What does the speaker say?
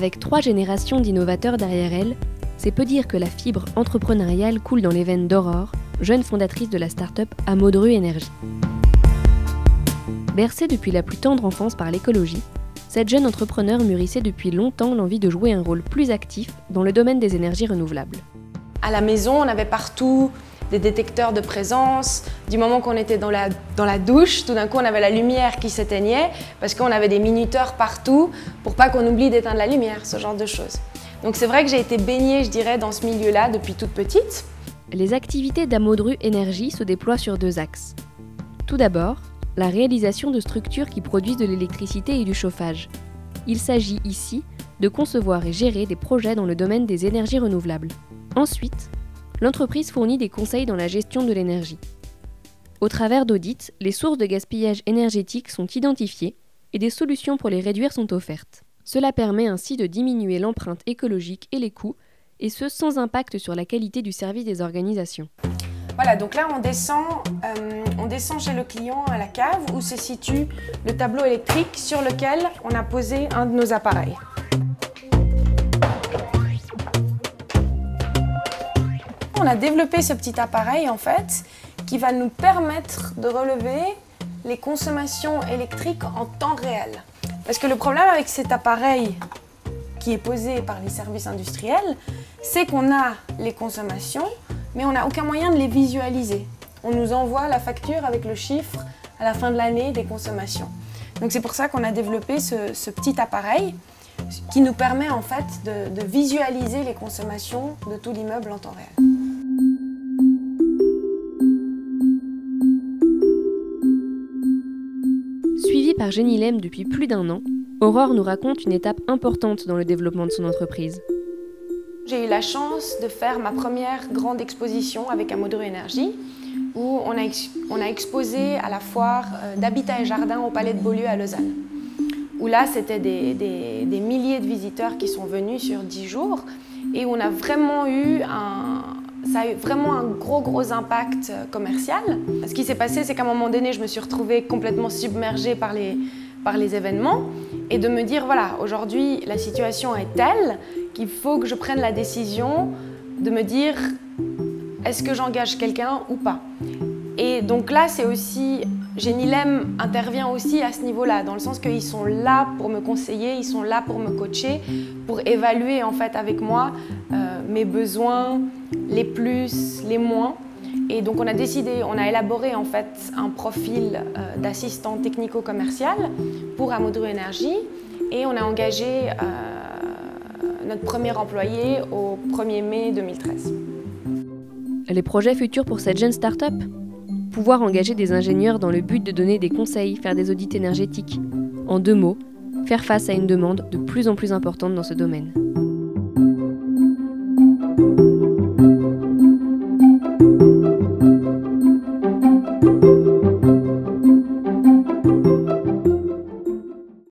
Avec 3 générations d'innovateurs derrière elle, c'est peu dire que la fibre entrepreneuriale coule dans les veines d'Aurore, jeune fondatrice de la start-up Amodru Énergie. Bercée depuis la plus tendre enfance par l'écologie, cette jeune entrepreneur mûrissait depuis longtemps l'envie de jouer un rôle plus actif dans le domaine des énergies renouvelables. À la maison, on avait partout des détecteurs de présence. Du moment qu'on était dans la douche, tout d'un coup on avait la lumière qui s'éteignait parce qu'on avait des minuteurs partout pour pas qu'on oublie d'éteindre la lumière, ce genre de choses. Donc c'est vrai que j'ai été baignée, je dirais, dans ce milieu-là depuis toute petite. Les activités d'Amodru Énergie se déploient sur 2 axes. Tout d'abord, la réalisation de structures qui produisent de l'électricité et du chauffage. Il s'agit ici de concevoir et gérer des projets dans le domaine des énergies renouvelables. Ensuite, l'entreprise fournit des conseils dans la gestion de l'énergie. Au travers d'audits, les sources de gaspillage énergétique sont identifiées et des solutions pour les réduire sont offertes. Cela permet ainsi de diminuer l'empreinte écologique et les coûts, et ce sans impact sur la qualité du service des organisations. Voilà, donc là on descend chez le client à la cave où se situe le tableau électrique sur lequel on a posé un de nos appareils. On a développé ce petit appareil en fait qui va nous permettre de relever les consommations électriques en temps réel. Parce que le problème avec cet appareil qui est posé par les services industriels, c'est qu'on a les consommations, mais on n'a aucun moyen de les visualiser. On nous envoie la facture avec le chiffre à la fin de l'année des consommations. Donc c'est pour ça qu'on a développé ce petit appareil qui nous permet en fait de visualiser les consommations de tout l'immeuble en temps réel. Suivie par Genilem depuis plus d'1 an, Aurore nous raconte une étape importante dans le développement de son entreprise. J'ai eu la chance de faire ma première grande exposition avec Amodru Énergie, où on a exposé à la foire d'Habitat et Jardin au Palais de Beaulieu à Lausanne. Où là, c'était des milliers de visiteurs qui sont venus sur 10 jours et où on a vraiment ça a eu vraiment un gros impact commercial. Ce qui s'est passé, c'est qu'à un moment donné, je me suis retrouvée complètement submergée par les événements et de me dire, voilà, aujourd'hui, la situation est telle qu'il faut que je prenne la décision de me dire, est-ce que j'engage quelqu'un ou pas? Et donc là, c'est aussi, Genilem intervient aussi à ce niveau-là, dans le sens qu'ils sont là pour me conseiller, ils sont là pour me coacher, pour évaluer en fait avec moi mes besoins, les plus, les moins. Et donc on a élaboré en fait un profil d'assistant technico-commercial pour Amodru Énergie et on a engagé notre premier employé au 1er mai 2013. Les projets futurs pour cette jeune start-up ? Pouvoir engager des ingénieurs dans le but de donner des conseils, faire des audits énergétiques. En 2 mots, faire face à une demande de plus en plus importante dans ce domaine.